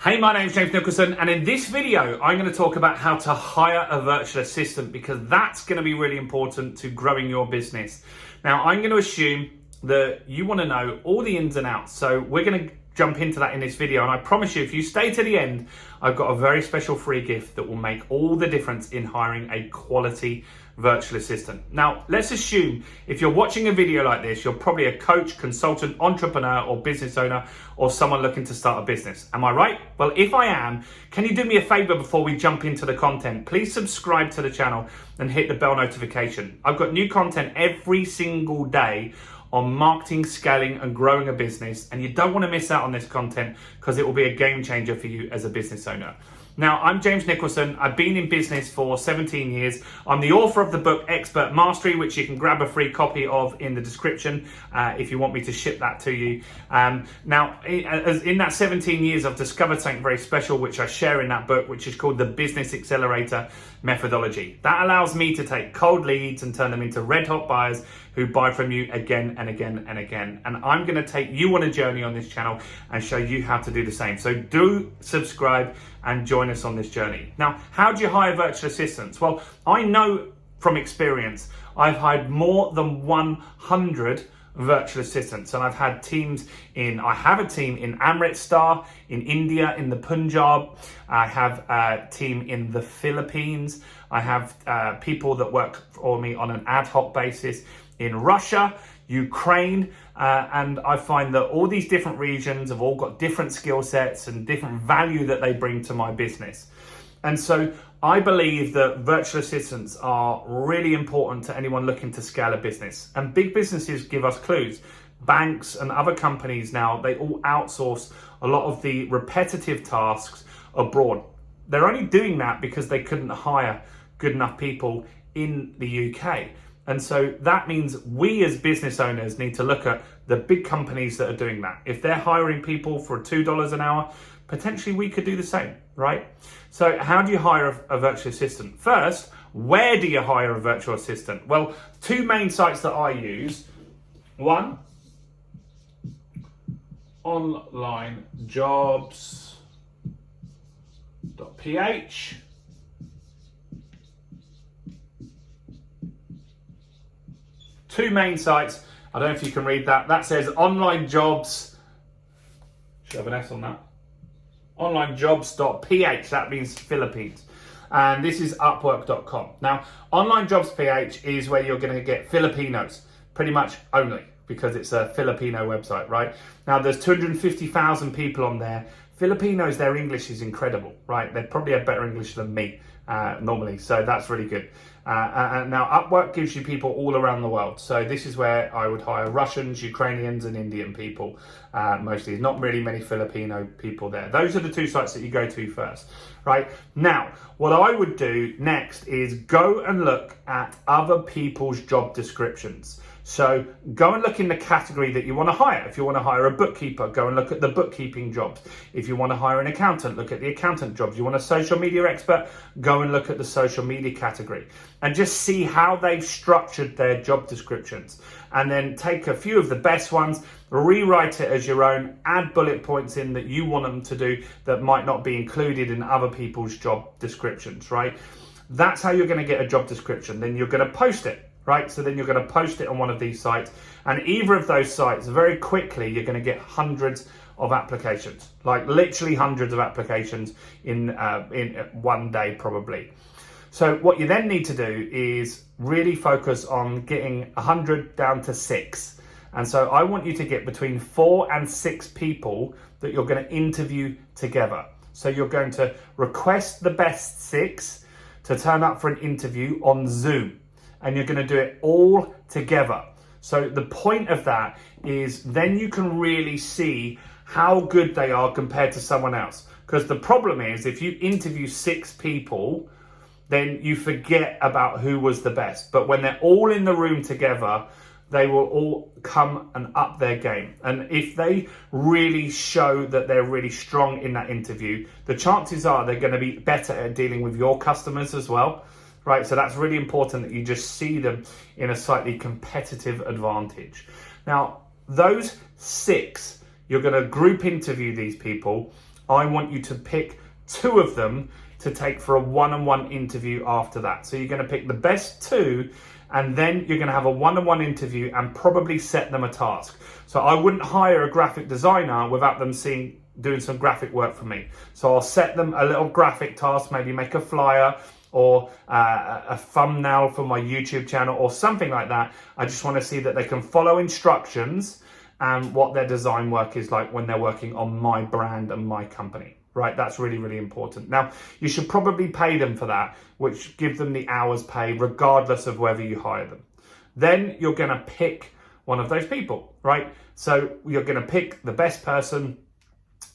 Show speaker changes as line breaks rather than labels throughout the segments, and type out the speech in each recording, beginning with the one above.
Hey, my name is James Nicholson, and in this video, I'm going to talk about how to hire a virtual assistant because that's going to be really important to growing your business. Now, I'm going to assume that you want to know all the ins and outs, so we're going to jump into that in this video, and I promise you, if you stay to the end, I've got a very special free gift that will make all the difference in hiring a quality virtual assistant. Now, let's assume if you're watching a video like this, you're probably a coach, consultant, entrepreneur, or business owner, or someone looking to start a business. Am I right? Well, if I am, can you do me a favor before we jump into the content? Please subscribe to the channel and hit the bell notification. I've got new content every single day on marketing, scaling, and growing a business, and you don't want to miss out on this content because it will be a game changer for you as a business owner. Now, I'm James Nicholson. I've been in business for 17 years. I'm the author of the book Expert Mastery, which you can grab a free copy of in the description if you want me to ship that to you. Now, in that 17 years, I've discovered something very special, which I share in that book, which is called the Business Accelerator Methodology. That allows me to take cold leads and turn them into red hot buyers who buy from you again and again and again. And I'm going to take you on a journey on this channel and show you how to do the same. So do subscribe and join us on this journey. Now, how do you hire virtual assistants? Well, I know from experience, I've hired more than 100 virtual assistants, and I've had teams I have a team in Amritsar, in India, in the Punjab. I have a team in the Philippines. I have people that work for me on an ad hoc basis in Russia, Ukraine, and I find that all these different regions have all got different skill sets and different value that they bring to my business. And so I believe that virtual assistants are really important to anyone looking to scale a business. And big businesses give us clues. Banks and other companies now, they all outsource a lot of the repetitive tasks abroad. They're only doing that because they couldn't hire good enough people in the UK. And so that means we as business owners need to look at the big companies that are doing that. If they're hiring people for $2 an hour, potentially we could do the same, right? So how do you hire a virtual assistant? First, where do you hire a virtual assistant? Well, two main sites that I use. One, onlinejobs.ph. Two main sites. I don't know if you can read that. That says online jobs. Should have an S on that. Onlinejobs.ph. That means Philippines. And this is upwork.com. Now, onlinejobs.ph is where you're going to get Filipinos, pretty much only, because it's a Filipino website, right? Now, there's 250,000 people on there. Filipinos, their English is incredible, right? They probably have better English than me normally, so that's really good. And now Upwork gives you people all around the world. So this is where I would hire Russians, Ukrainians, and Indian people mostly. Not really many Filipino people there. Those are the two sites that you go to first, right? Now, what I would do next is go and look at other people's job descriptions. So go and look in the category that you want to hire. If you want to hire a bookkeeper, go and look at the bookkeeping jobs. If you want to hire an accountant, look at the accountant jobs. You want a social media expert, go and look at the social media category and just see how they've structured their job descriptions. And then take a few of the best ones, rewrite it as your own, add bullet points in that you want them to do that might not be included in other people's job descriptions, right? That's how you're going to get a job description. Then you're going to post it. Right, so then you're going to post it on one of these sites, and either of those sites, very quickly, you're going to get hundreds of applications, like literally hundreds of applications in one day probably. So what you then need to do is really focus on getting 100 down to 6. And so I want you to get between 4 and 6 people that you're going to interview together. So you're going to request the best 6 to turn up for an interview on Zoom. And you're going to do it all together. So the point of that is then you can really see how good they are compared to someone else. Because the problem is if you interview 6 people, then you forget about who was the best. But when they're all in the room together, they will all come and up their game. And if they really show that they're really strong in that interview, the chances are they're going to be better at dealing with your customers as well. Right, so that's really important that you just see them in a slightly competitive advantage. Now, those 6, you're going to group interview these people I want you to pick 2 of them to take for a one-on-one interview after that. So you're going to pick the best 2, and then you're going to have a one-on-one interview and probably set them a task. So I wouldn't hire a graphic designer without them doing some graphic work for me. So I'll set them a little graphic task, maybe make a flyer or a thumbnail for my YouTube channel or something like that. I just want to see that they can follow instructions and what their design work is like when they're working on my brand and my company. Right, that's really, really important. Now, you should probably pay them for that, which give them the hours pay regardless of whether you hire them. Then you're going to pick one of those people, right? So you're going to pick the best person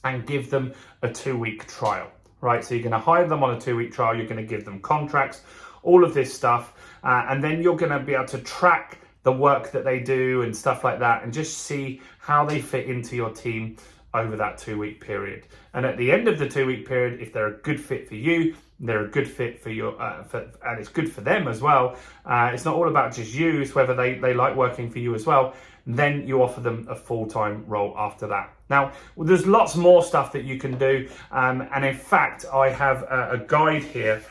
and give them a 2-week trial, right? So you're going to hire them on a 2-week trial. You're going to give them contracts, all of this stuff. And then you're going to be able to track the work that they do and stuff like that and just see how they fit into your team over that 2-week period. And at the end of the 2-week period, if they're a good fit for you, they're a good fit for your, and it's good for them as well. It's not all about just you, it's whether they like working for you as well. Then you offer them a full-time role after that. Now, there's lots more stuff that you can do. And in fact, I have a guide here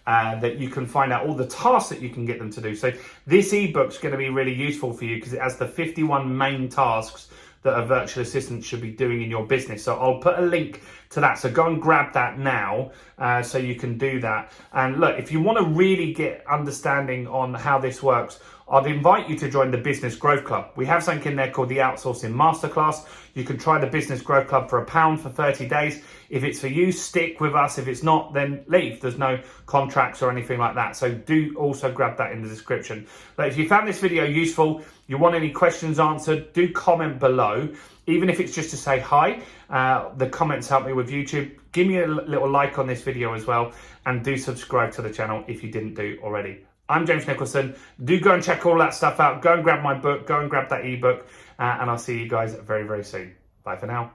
that you can find out all the tasks that you can get them to do. So this ebook's going to be really useful for you because it has the 51 main tasks that a virtual assistant should be doing in your business. So I'll put a link to that. So go and grab that now so you can do that. And look, if you want to really get understanding on how this works, I'd invite you to join the Business Growth Club. We have something in there called the Outsourcing Masterclass. You can try the Business Growth Club for £1 for 30 days. If it's for you, stick with us. If it's not, then leave. There's no contracts or anything like that. So do also grab that in the description. But if you found this video useful, you want any questions answered, do comment below. Even if it's just to say hi, the comments help me with YouTube. Give me a little like on this video as well, and do subscribe to the channel if you didn't do already. I'm James Nicholson. Do go and check all that stuff out. Go and grab my book, go and grab that ebook, and I'll see you guys very, very soon. Bye for now.